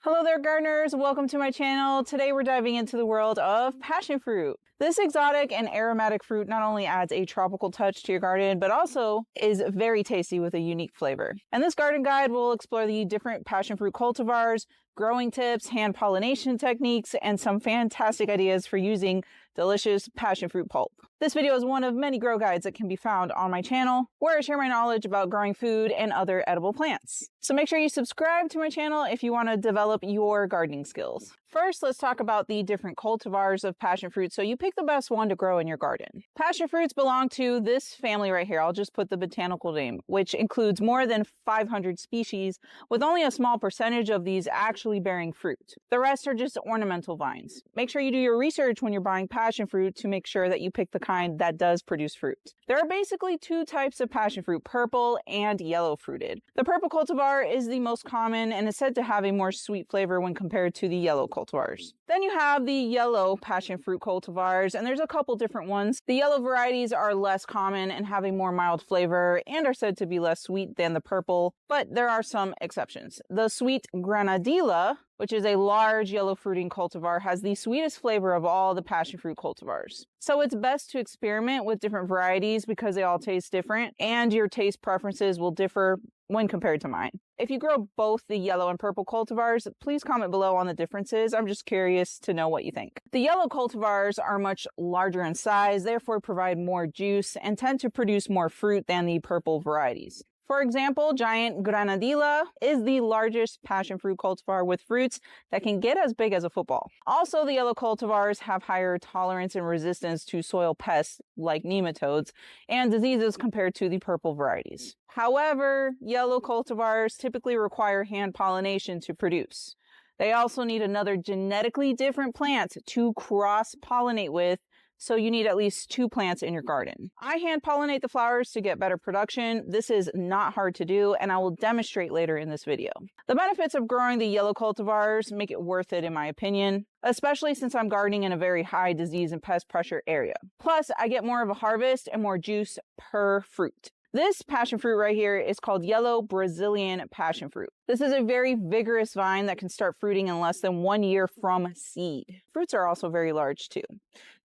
Hello there, gardeners. Welcome to my channel. Today we're diving into the world of passion fruit. This exotic and aromatic fruit not only adds a tropical touch to your garden, but also is very tasty with a unique flavor. And this garden guide will explore the different passion fruit cultivars, growing tips, hand pollination techniques, and some fantastic ideas for using delicious passion fruit pulp. This video is one of many grow guides that can be found on my channel, where I share my knowledge about growing food and other edible plants. So make sure you subscribe to my channel if you want to develop your gardening skills. First, let's talk about the different cultivars of passion fruit so you pick the best one to grow in your garden. Passion fruits belong to this family right here. I'll just put the botanical name, which includes more than 500 species, with only a small percentage of these actually bearing fruit. The rest are just ornamental vines. Make sure you do your research when you're buying passion fruit to make sure that you pick the kind that does produce fruit. There are basically two types of passion fruit, purple and yellow fruited. The purple cultivar is the most common and is said to have a more sweet flavor when compared to the yellow cultivars. Then you have the yellow passion fruit cultivars, and there's a couple different ones. The yellow varieties are less common and have a more mild flavor and are said to be less sweet than the purple, but there are some exceptions. The sweet granadilla, which is a large yellow fruiting cultivar, has the sweetest flavor of all the passion fruit cultivars. So it's best to experiment with different varieties because they all taste different and your taste preferences will differ when compared to mine. If you grow both the yellow and purple cultivars, please comment below on the differences. I'm just curious to know what you think. The yellow cultivars are much larger in size, therefore provide more juice and tend to produce more fruit than the purple varieties. For example, giant granadilla is the largest passion fruit cultivar with fruits that can get as big as a football. Also, the yellow cultivars have higher tolerance and resistance to soil pests like nematodes and diseases compared to the purple varieties. However, yellow cultivars typically require hand pollination to produce. They also need another genetically different plant to cross-pollinate with, so you need at least 2 plants in your garden. I hand pollinate the flowers to get better production. This is not hard to do, and I will demonstrate later in this video. The benefits of growing the yellow cultivars make it worth it in my opinion, especially since I'm gardening in a very high disease and pest pressure area. Plus, I get more of a harvest and more juice per fruit. This passion fruit right here is called yellow Brazilian passion fruit. This is a very vigorous vine that can start fruiting in less than 1 year from seed. Fruits are also very large too.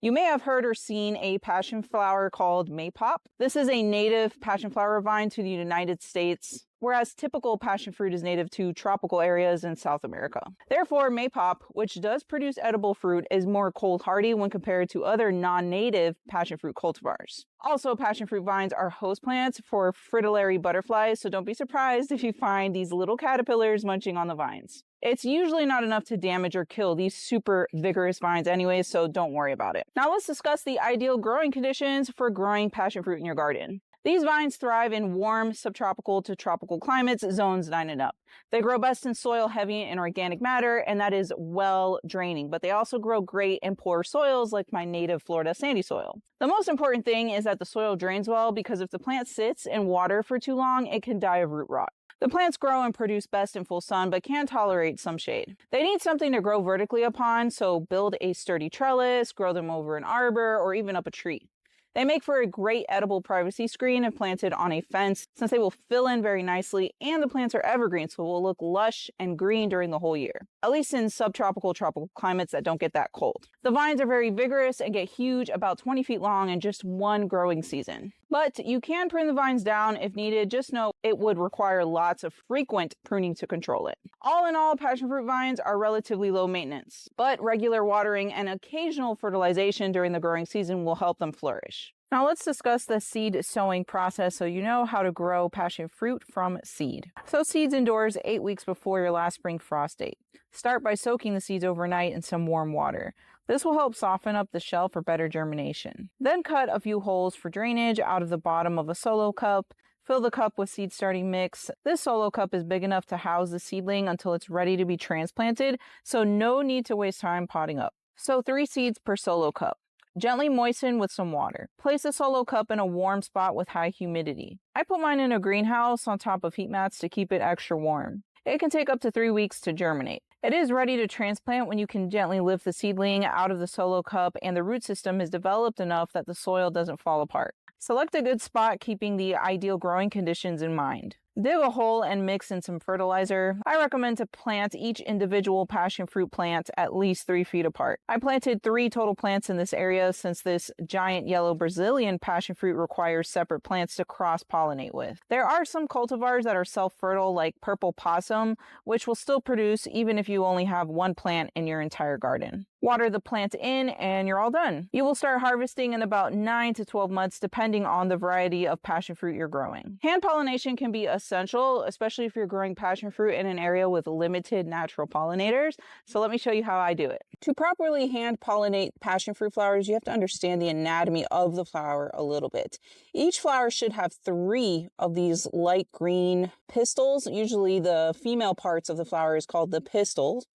You may have heard or seen a passion flower called maypop. This is a native passion flower vine to the United States, whereas typical passion fruit is native to tropical areas in South America. Therefore, maypop, which does produce edible fruit, is more cold hardy when compared to other non-native passion fruit cultivars. Also, passion fruit vines are host plants for fritillary butterflies, so don't be surprised if you find these little caterpillars munching on the vines. It's usually not enough to damage or kill these super vigorous vines anyways, so don't worry about it. Now let's discuss the ideal growing conditions for growing passion fruit in your garden. These vines thrive in warm subtropical to tropical climates, zones 9 and up. They grow best in soil heavy in organic matter, and that is well draining, but they also grow great in poor soils like my native Florida sandy soil. The most important thing is that the soil drains well, because if the plant sits in water for too long, it can die of root rot. The plants grow and produce best in full sun, but can tolerate some shade. They need something to grow vertically upon, so build a sturdy trellis, grow them over an arbor, or even up a tree. They make for a great edible privacy screen if planted on a fence, since they will fill in very nicely and the plants are evergreen, so will look lush and green during the whole year, at least in subtropical, tropical climates that don't get that cold. The vines are very vigorous and get huge, about 20 feet long in just one growing season. But you can prune the vines down if needed. Just know it would require lots of frequent pruning to control it. All in all, passion fruit vines are relatively low maintenance, but regular watering and occasional fertilization during the growing season will help them flourish. Now let's discuss the seed sowing process so you know how to grow passion fruit from seed. Sow seeds indoors 8 weeks before your last spring frost date. Start by soaking the seeds overnight in some warm water. This will help soften up the shell for better germination. Then cut a few holes for drainage out of the bottom of a solo cup. Fill the cup with seed starting mix. This solo cup is big enough to house the seedling until it's ready to be transplanted, so no need to waste time potting up. Sow 3 seeds per solo cup. Gently moisten with some water. Place the solo cup in a warm spot with high humidity. I put mine in a greenhouse on top of heat mats to keep it extra warm. It can take up to 3 weeks to germinate. It is ready to transplant when you can gently lift the seedling out of the solo cup and the root system is developed enough that the soil doesn't fall apart. Select a good spot, keeping the ideal growing conditions in mind. Dig a hole and mix in some fertilizer. I recommend to plant each individual passion fruit plant at least 3 feet apart. I planted 3 total plants in this area since this giant yellow Brazilian passion fruit requires separate plants to cross-pollinate with. There are some cultivars that are self-fertile like purple possum, which will still produce even if you only have 1 plant in your entire garden. Water the plant in and you're all done. You will start harvesting in about 9 to 12 months depending on the variety of passion fruit you're growing. Hand pollination can be essential, especially if you're growing passion fruit in an area with limited natural pollinators. So let me show you how I do it. To properly hand pollinate passion fruit flowers, you have to understand the anatomy of the flower a little bit. Each flower should have 3 of these light green pistils. Usually the female parts of the flower is called the pistils.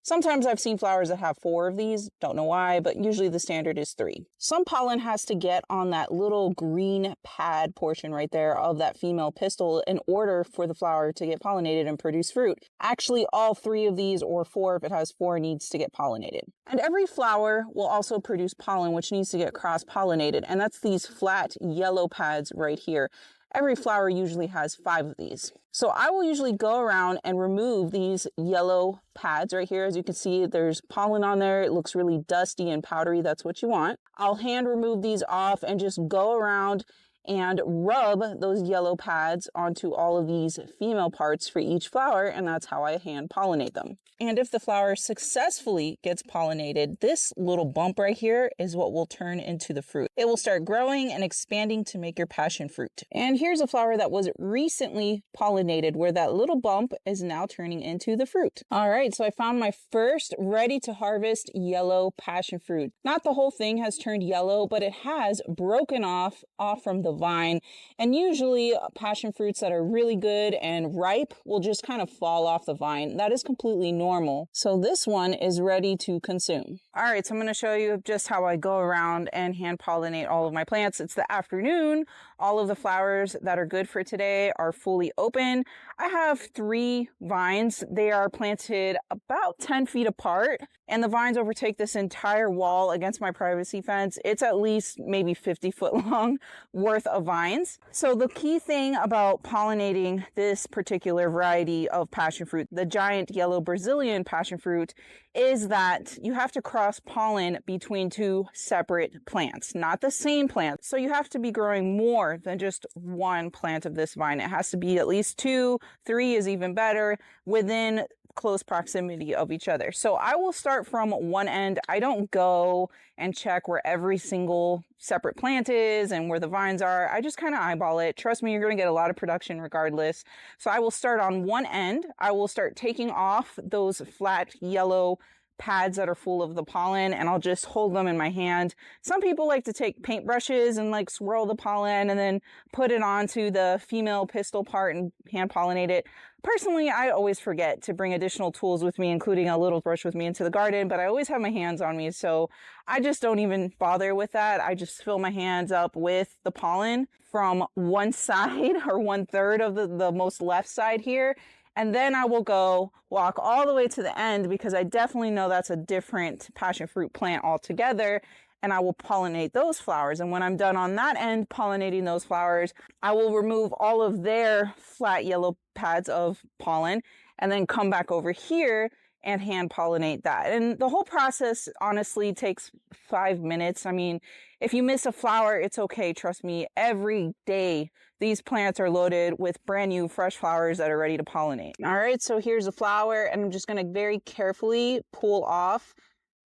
Sometimes I've seen flowers that have 4 of these, don't know why, but usually the standard is 3. Some pollen has to get on that little green pad portion right there of that female pistil in order for the flower to get pollinated and produce fruit. Actually, all 3 of these, or 4 if it has 4, needs to get pollinated. And every flower will also produce pollen, which needs to get cross-pollinated, and that's these flat yellow pads right here. Every flower usually has 5 of these. So I will usually go around and remove these yellow pads right here. As you can see, there's pollen on there. It looks really dusty and powdery. That's what you want. I'll hand remove these off and just go around and rub those yellow pads onto all of these female parts for each flower, and that's how I hand pollinate them. And if the flower successfully gets pollinated, this little bump right here is what will turn into the fruit. It will start growing and expanding to make your passion fruit. And here's a flower that was recently pollinated where that little bump is now turning into the fruit. All right, so I found my first ready to harvest yellow passion fruit. Not the whole thing has turned yellow, but it has broken off from the vine. And usually passion fruits that are really good and ripe will just kind of fall off the vine. That is completely normal. So this one is ready to consume. All right, so I'm going to show you just how I go around and hand pollinate all of my plants. It's the afternoon. All of the flowers that are good for today are fully open. I have 3 vines. They are planted about 10 feet apart, and the vines overtake this entire wall against my privacy fence. It's at least maybe 50 foot long worth of vines. So the key thing about pollinating this particular variety of passion fruit, the giant yellow Brazilian passion fruit, is that you have to cross pollen between 2 separate plants, not the same plant. So you have to be growing more than just 1 plant of this vine. It has to be at least 2, 3 is even better, within close proximity of each other. So I will start from one end. I don't go and check where every single separate plant is and where the vines are. I just kind of eyeball it. Trust me, you're going to get a lot of production regardless. So I will start on one end. I will start taking off those flat yellow pads that are full of the pollen, and I'll just hold them in my hand. Some people like to take paintbrushes and like swirl the pollen and then put it onto the female pistil part and hand pollinate it. Personally, I always forget to bring additional tools with me, including a little brush with me into the garden, but I always have my hands on me, so I just don't even bother with that. I just fill my hands up with the pollen from one side or 1/3 of the most left side here. And then I will go walk all the way to the end because I definitely know that's a different passion fruit plant altogether. And I will pollinate those flowers. And when I'm done on that end pollinating those flowers, I will remove all of their flat yellow pads of pollen and then come back over here and hand pollinate that. And the whole process honestly takes 5 minutes. I mean, if you miss a flower, it's okay. Trust me, every day these plants are loaded with brand new fresh flowers that are ready to pollinate. All right, so here's a flower, and I'm just going to very carefully pull off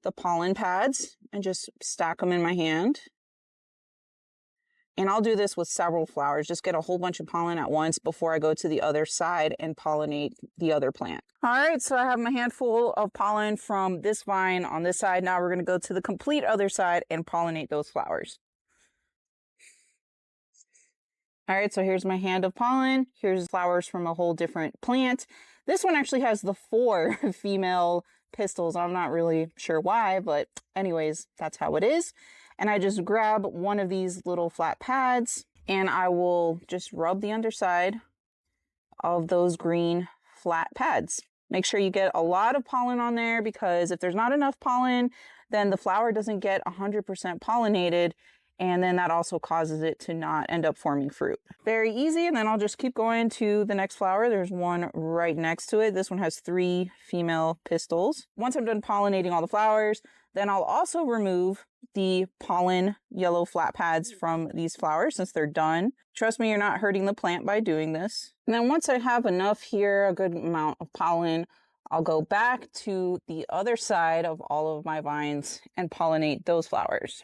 the pollen pads and just stack them in my hand. And I'll do this with several flowers, just get a whole bunch of pollen at once before I go to the other side and pollinate the other plant. All right, so I have my handful of pollen from this vine on this side. Now we're going to go to the complete other side and pollinate those flowers. All right, so here's my hand of pollen. Here's flowers from a whole different plant. This one actually has the 4 female pistils. I'm not really sure why, but anyways, that's how it is. And I just grab one of these little flat pads and I will just rub the underside of those green flat pads. Make sure you get a lot of pollen on there, because if there's not enough pollen, then the flower doesn't get 100% pollinated and then that also causes it to not end up forming fruit. Very easy, and then I'll just keep going to the next flower. There's one right next to it. This one has 3 female pistils. Once I'm done pollinating all the flowers, then I'll also remove the pollen yellow flat pads from these flowers since they're done. Trust me, you're not hurting the plant by doing this. And then once I have enough here, a good amount of pollen, I'll go back to the other side of all of my vines and pollinate those flowers.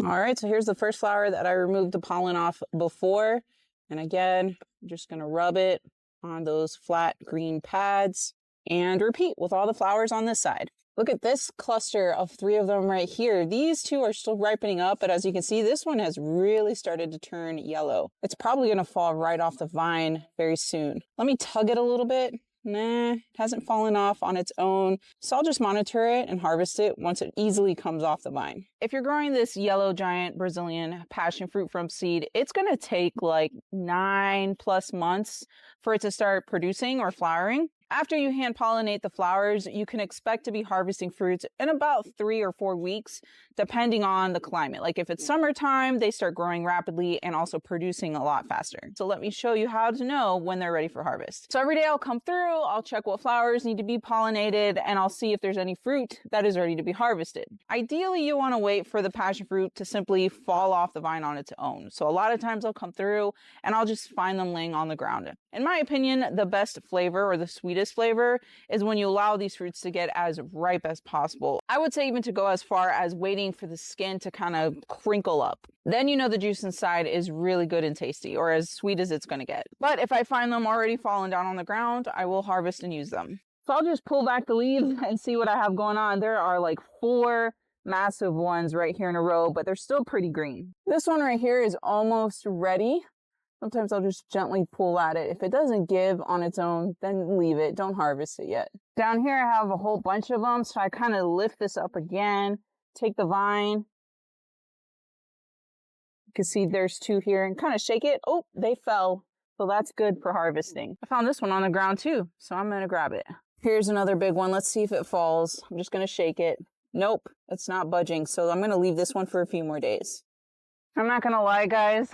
All right, so here's the first flower that I removed the pollen off before. And again, I'm just gonna rub it on those flat green pads and repeat with all the flowers on this side. Look at this cluster of 3 of them right here. These 2 are still ripening up, but as you can see, this one has really started to turn yellow. It's probably gonna fall right off the vine very soon. Let me tug it a little bit. Nah, it hasn't fallen off on its own. So I'll just monitor it and harvest it once it easily comes off the vine. If you're growing this yellow giant Brazilian passion fruit from seed, it's gonna take like 9+ months for it to start producing or flowering. After you hand pollinate the flowers, you can expect to be harvesting fruits in about 3 or 4 weeks, depending on the climate. Like if it's summertime, they start growing rapidly and also producing a lot faster. So let me show you how to know when they're ready for harvest. So every day I'll come through, I'll check what flowers need to be pollinated, and I'll see if there's any fruit that is ready to be harvested. Ideally, you want to wait for the passion fruit to simply fall off the vine on its own. So a lot of times I'll come through and I'll just find them laying on the ground. In my opinion, the best flavor or the sweetest flavor is when you allow these fruits to get as ripe as possible. I would say even to go as far as waiting for the skin to kind of crinkle up. Then you know the juice inside is really good and tasty, or as sweet as it's going to get. But if I find them already fallen down on the ground, I will harvest and use them. So I'll just pull back the leaves and see what I have going on. There are like 4 massive ones right here in a row, but they're still pretty green. This one right here is almost ready. Sometimes I'll just gently pull at it. If it doesn't give on its own, then leave it. Don't harvest it yet. Down here, I have a whole bunch of them. So I kind of lift this up again, take the vine. You can see there's 2 here and kind of shake it. Oh, they fell. So that's good for harvesting. I found this one on the ground too, so I'm going to grab it. Here's another big one. Let's see if it falls. I'm just going to shake it. Nope, it's not budging. So I'm going to leave this one for a few more days. I'm not gonna lie, guys,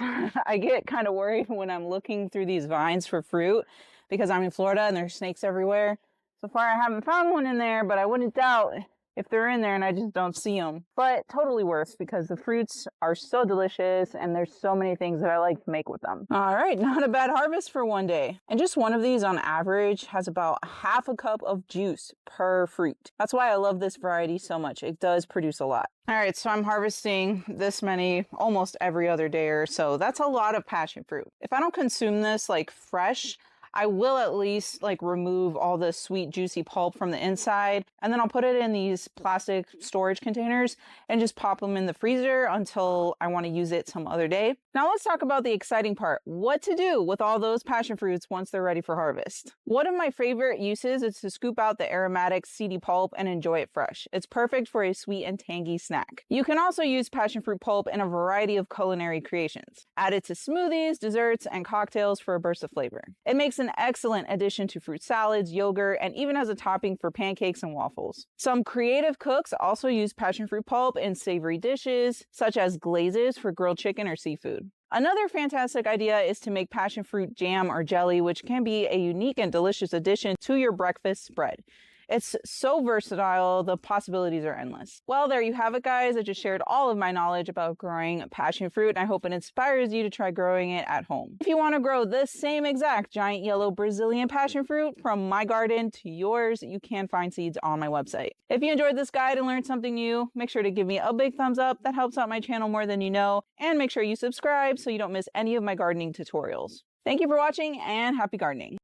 I get kind of worried when I'm looking through these vines for fruit because I'm in Florida and there's snakes everywhere. So far, I haven't found one in there, but I wouldn't doubt if they're in there and I just don't see them. But totally worth because the fruits are so delicious and there's so many things that I like to make with them. All right, not a bad harvest for one day. And just one of these on average has about ½ a cup of juice per fruit. That's why I love this variety so much. It does produce a lot. All right, so I'm harvesting this many almost every other day or so. That's a lot of passion fruit. If I don't consume this like fresh, I will at least like remove all the sweet, juicy pulp from the inside, and then I'll put it in these plastic storage containers and just pop them in the freezer until I want to use it some other day. Now let's talk about the exciting part, what to do with all those passion fruits once they're ready for harvest. One of my favorite uses is to scoop out the aromatic, seedy pulp and enjoy it fresh. It's perfect for a sweet and tangy snack. You can also use passion fruit pulp in a variety of culinary creations. Add it to smoothies, desserts, and cocktails for a burst of flavor. It makes an excellent addition to fruit salads, yogurt, and even as a topping for pancakes and waffles. Some creative cooks also use passion fruit pulp in savory dishes, such as glazes for grilled chicken or seafood. Another fantastic idea is to make passion fruit jam or jelly, which can be a unique and delicious addition to your breakfast spread. It's so versatile, the possibilities are endless. Well, there you have it, guys. I just shared all of my knowledge about growing passion fruit, and I hope it inspires you to try growing it at home. If you want to grow this same exact giant yellow Brazilian passion fruit from my garden to yours, you can find seeds on my website. If you enjoyed this guide and learned something new, make sure to give me a big thumbs up. That helps out my channel more than you know, and make sure you subscribe so you don't miss any of my gardening tutorials. Thank you for watching and happy gardening.